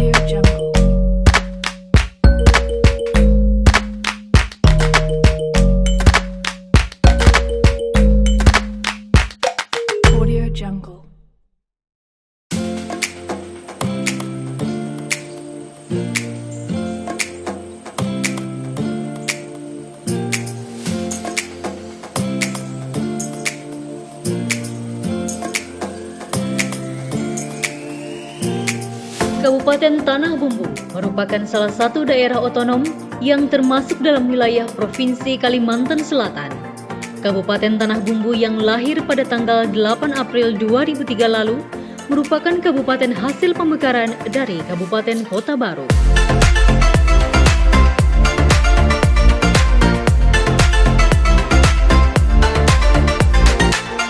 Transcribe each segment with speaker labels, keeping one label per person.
Speaker 1: Audio Jungle. Audio Jungle.
Speaker 2: Kabupaten Tanah Bumbu merupakan salah satu daerah otonom yang termasuk dalam wilayah Provinsi Kalimantan Selatan. Kabupaten Tanah Bumbu yang lahir pada tanggal 8 April 2003 lalu merupakan kabupaten hasil pemekaran dari Kabupaten Kota Baru.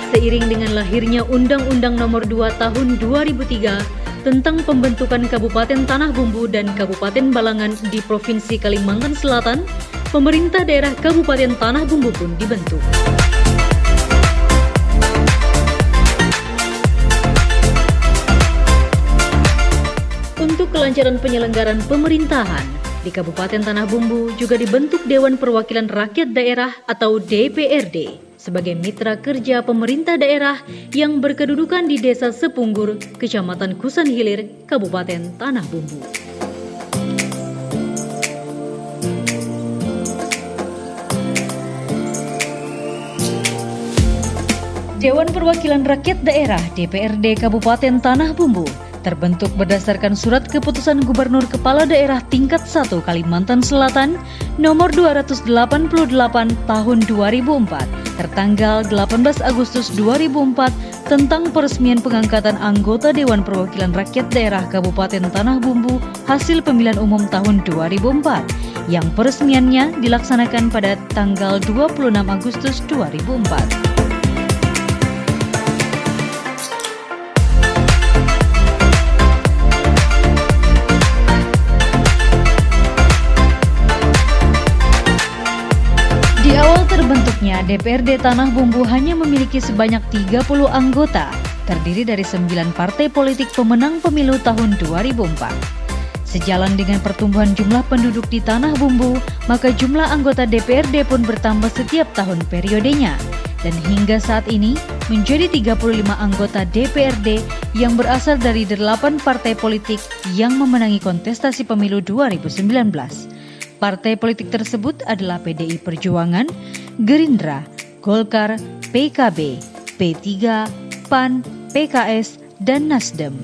Speaker 2: Seiring dengan lahirnya Undang-Undang Nomor 2 Tahun 2003 tentang pembentukan Kabupaten Tanah Bumbu dan Kabupaten Balangan di Provinsi Kalimantan Selatan, pemerintah daerah Kabupaten Tanah Bumbu pun dibentuk. Untuk kelancaran penyelenggaraan pemerintahan, di Kabupaten Tanah Bumbu juga dibentuk Dewan Perwakilan Rakyat Daerah atau DPRD sebagai mitra kerja pemerintah daerah yang berkedudukan di Desa Sepunggur, Kecamatan Kusan Hilir, Kabupaten Tanah Bumbu. Dewan Perwakilan Rakyat Daerah (DPRD) Kabupaten Tanah Bumbu terbentuk berdasarkan Surat Keputusan Gubernur Kepala Daerah Tingkat 1 Kalimantan Selatan Nomor 288 Tahun 2004 tertanggal 18 Agustus 2004 tentang peresmian pengangkatan anggota Dewan Perwakilan Rakyat Daerah Kabupaten Tanah Bumbu hasil pemilihan umum tahun 2004 yang peresmiannya dilaksanakan pada tanggal 26 Agustus 2004. Di awal terbentuknya, DPRD Tanah Bumbu hanya memiliki sebanyak 30 anggota, terdiri dari 9 partai politik pemenang pemilu tahun 2004. Sejalan dengan pertumbuhan jumlah penduduk di Tanah Bumbu, maka jumlah anggota DPRD pun bertambah setiap tahun periodenya. Dan hingga saat ini, menjadi 35 anggota DPRD yang berasal dari 8 partai politik yang memenangi kontestasi pemilu 2019. Partai politik tersebut adalah PDI Perjuangan, Gerindra, Golkar, PKB, P3, PAN, PKS, dan Nasdem.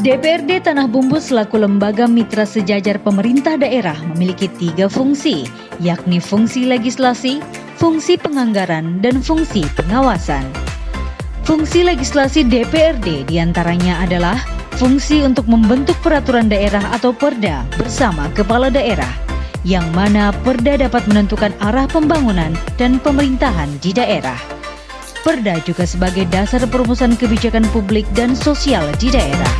Speaker 2: DPRD Tanah Bumbu selaku lembaga mitra sejajar pemerintah daerah memiliki 3 fungsi, yakni fungsi legislasi, fungsi penganggaran, dan fungsi pengawasan. Fungsi legislasi DPRD diantaranya adalah fungsi untuk membentuk peraturan daerah atau Perda bersama kepala daerah, yang mana Perda dapat menentukan arah pembangunan dan pemerintahan di daerah. Perda juga sebagai dasar perumusan kebijakan publik dan sosial di daerah.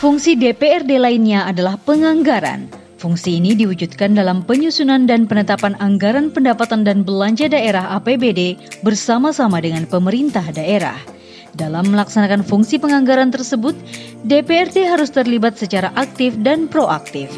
Speaker 2: Fungsi DPRD lainnya adalah penganggaran. Fungsi ini diwujudkan dalam penyusunan dan penetapan anggaran pendapatan dan belanja daerah APBD bersama-sama dengan pemerintah daerah. Dalam melaksanakan fungsi penganggaran tersebut, DPRD harus terlibat secara aktif dan proaktif.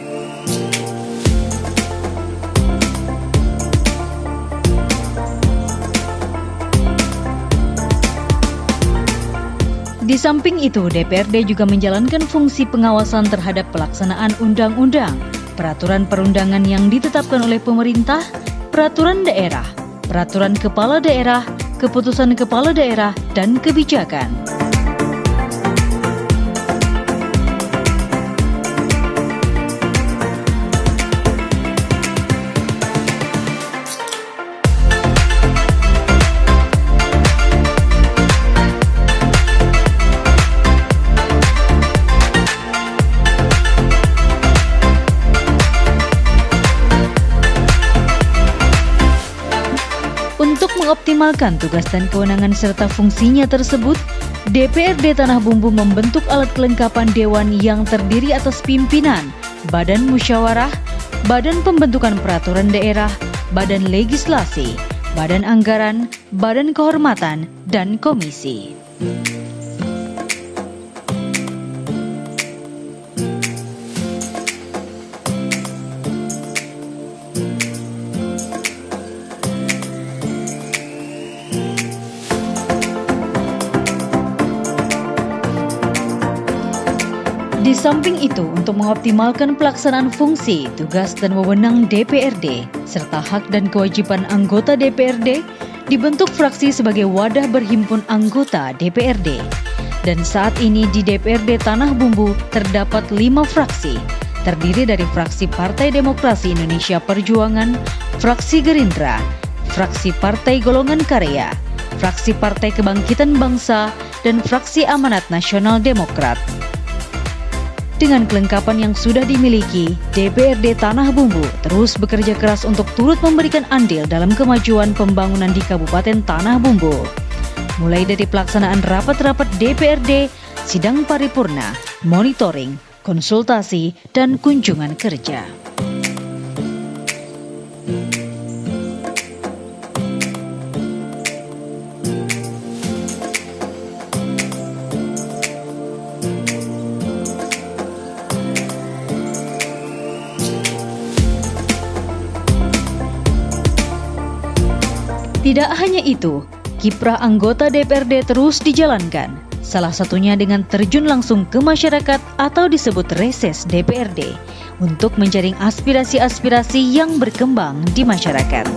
Speaker 2: Di samping itu, DPRD juga menjalankan fungsi pengawasan terhadap pelaksanaan undang-undang, peraturan perundangan yang ditetapkan oleh pemerintah, peraturan daerah, peraturan kepala daerah, keputusan kepala daerah, dan kebijakan. Untuk mengoptimalkan tugas dan kewenangan serta fungsinya tersebut, DPRD Tanah Bumbu membentuk alat kelengkapan dewan yang terdiri atas pimpinan, badan musyawarah, badan pembentukan peraturan daerah, badan legislasi, badan anggaran, badan kehormatan, dan komisi. Di samping itu, untuk mengoptimalkan pelaksanaan fungsi, tugas dan wewenang DPRD, serta hak dan kewajiban anggota DPRD, dibentuk fraksi sebagai wadah berhimpun anggota DPRD. Dan saat ini di DPRD Tanah Bumbu terdapat 5 fraksi, terdiri dari fraksi Partai Demokrasi Indonesia Perjuangan, fraksi Gerindra, fraksi Partai Golongan Karya, fraksi Partai Kebangkitan Bangsa, dan fraksi Amanat Nasional Demokrat. Dengan kelengkapan yang sudah dimiliki, DPRD Tanah Bumbu terus bekerja keras untuk turut memberikan andil dalam kemajuan pembangunan di Kabupaten Tanah Bumbu. Mulai dari pelaksanaan rapat-rapat DPRD, sidang paripurna, monitoring, konsultasi, dan kunjungan kerja. Tidak hanya itu, kiprah anggota DPRD terus dijalankan, salah satunya dengan terjun langsung ke masyarakat atau disebut reses DPRD, untuk menjaring aspirasi-aspirasi yang berkembang di masyarakat.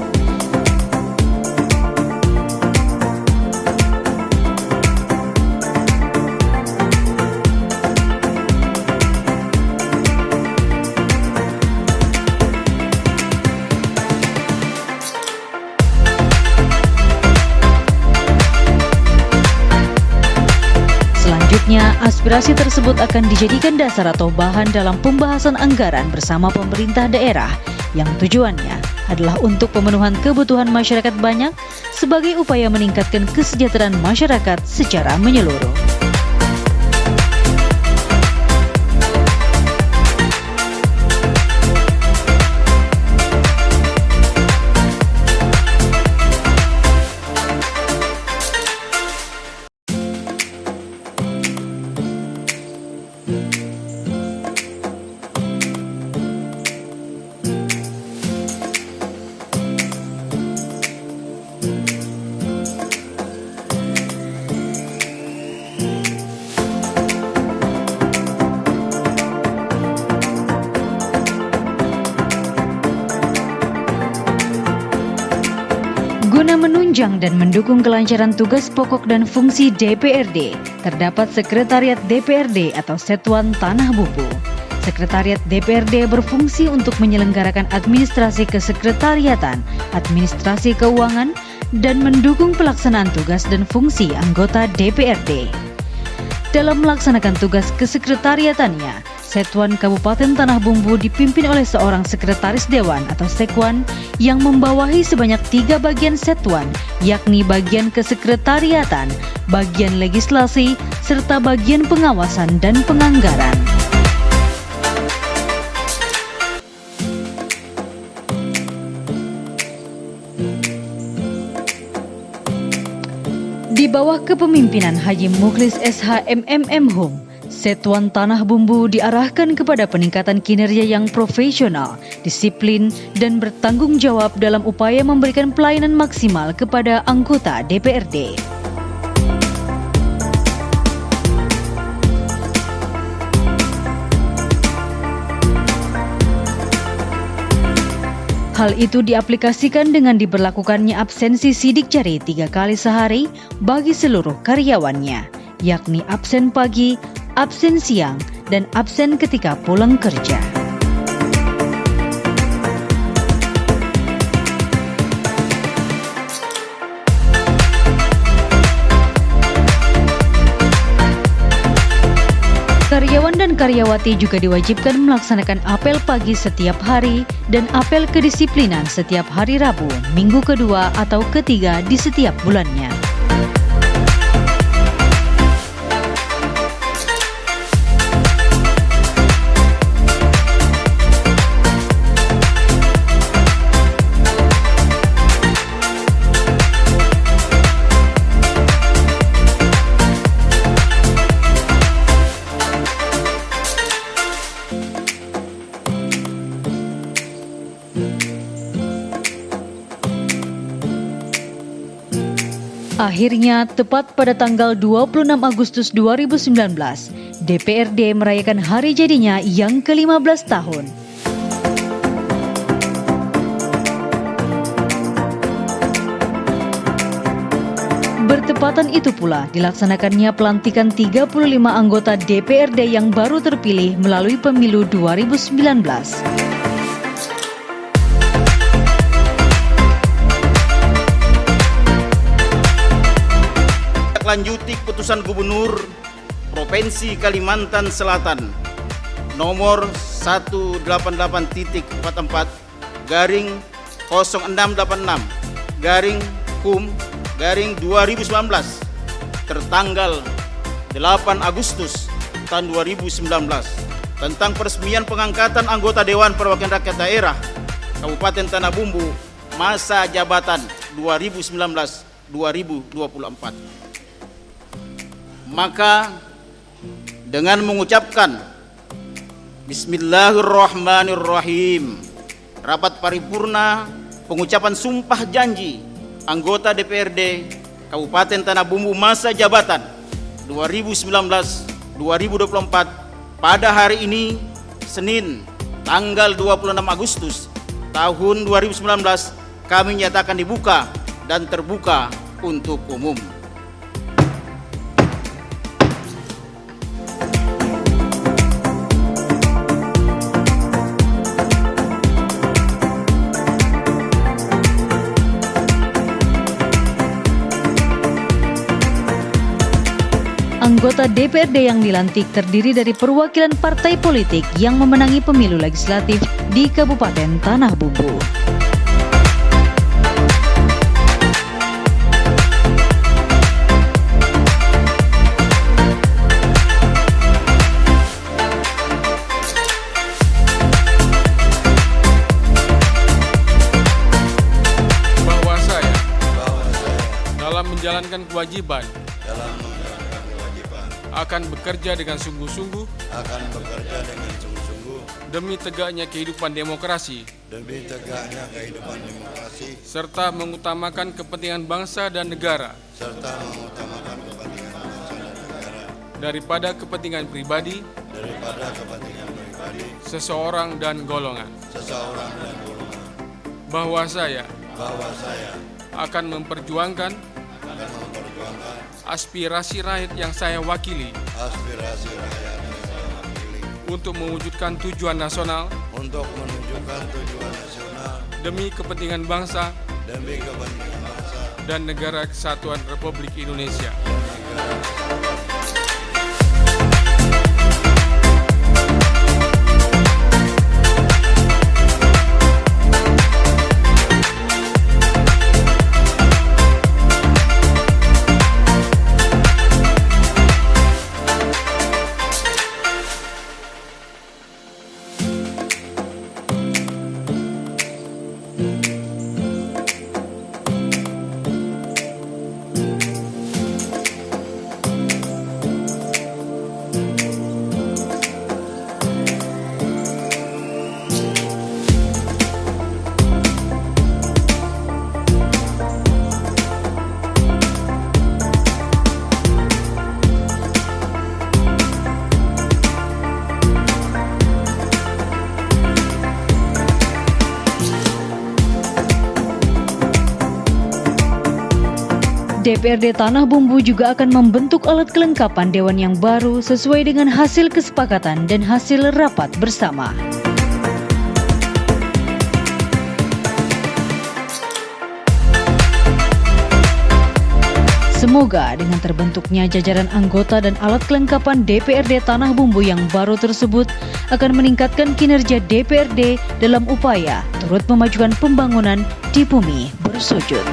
Speaker 2: Selanjutnya, aspirasi tersebut akan dijadikan dasar atau bahan dalam pembahasan anggaran bersama pemerintah daerah yang tujuannya adalah untuk pemenuhan kebutuhan masyarakat banyak sebagai upaya meningkatkan kesejahteraan masyarakat secara menyeluruh. Guna menunjang dan mendukung kelancaran tugas pokok dan fungsi DPRD, terdapat Sekretariat DPRD atau Setuan Tanah Bumbu. Sekretariat DPRD berfungsi untuk menyelenggarakan administrasi kesekretariatan, administrasi keuangan, dan mendukung pelaksanaan tugas dan fungsi anggota DPRD. Dalam melaksanakan tugas kesekretariatannya, Setuan Kabupaten Tanah Bumbu dipimpin oleh seorang sekretaris dewan atau sekwan yang membawahi sebanyak 3 bagian setuan, yakni bagian kesekretariatan, bagian legislasi, serta bagian pengawasan dan penganggaran. Di bawah kepemimpinan Haji Mukhlis SH MMM Hum, Setuan Tanah Bumbu diarahkan kepada peningkatan kinerja yang profesional, disiplin, dan bertanggung jawab dalam upaya memberikan pelayanan maksimal kepada anggota DPRD. Hal itu diaplikasikan dengan diberlakukannya absensi sidik jari 3 kali sehari bagi seluruh karyawannya, yakni absen pagi, absen siang, dan absen ketika pulang kerja. Karyawan dan karyawati juga diwajibkan melaksanakan apel pagi setiap hari dan apel kedisiplinan setiap hari Rabu, minggu kedua atau ketiga di setiap bulannya. Akhirnya, tepat pada tanggal 26 Agustus 2019, DPRD merayakan hari jadinya yang ke-15 tahun. Bertepatan itu pula dilaksanakannya pelantikan 35 anggota DPRD yang baru terpilih melalui pemilu 2019.
Speaker 3: Lanjuti putusan Gubernur Provinsi Kalimantan Selatan nomor 188-0686-KUM-2019 tertanggal 8 Agustus tahun 2019 tentang peresmian pengangkatan anggota Dewan Perwakilan Rakyat Daerah Kabupaten Tanah Bumbu masa jabatan 2019-2024. Maka dengan mengucapkan Bismillahirrahmanirrahim, rapat paripurna pengucapan sumpah janji anggota DPRD Kabupaten Tanah Bumbu masa jabatan 2019-2024 pada hari ini Senin tanggal 26 Agustus tahun 2019 kami nyatakan dibuka dan terbuka untuk umum.
Speaker 2: Anggota DPRD yang dilantik terdiri dari perwakilan partai politik yang memenangi pemilu legislatif di Kabupaten Tanah Bumbu.
Speaker 4: Bahwa saya dalam menjalankan kewajiban akan bekerja dengan sungguh-sungguh demi tegaknya kehidupan demokrasi serta mengutamakan kepentingan bangsa dan negara daripada kepentingan pribadi seseorang dan golongan. Bahwa saya akan memperjuangkan aspirasi rakyat yang saya wakili untuk mewujudkan tujuan nasional demi kepentingan bangsa dan negara kesatuan Republik Indonesia.
Speaker 2: DPRD Tanah Bumbu juga akan membentuk alat kelengkapan dewan yang baru sesuai dengan hasil kesepakatan dan hasil rapat bersama. Semoga dengan terbentuknya jajaran anggota dan alat kelengkapan DPRD Tanah Bumbu yang baru tersebut akan meningkatkan kinerja DPRD dalam upaya turut memajukan pembangunan di bumi bersujud.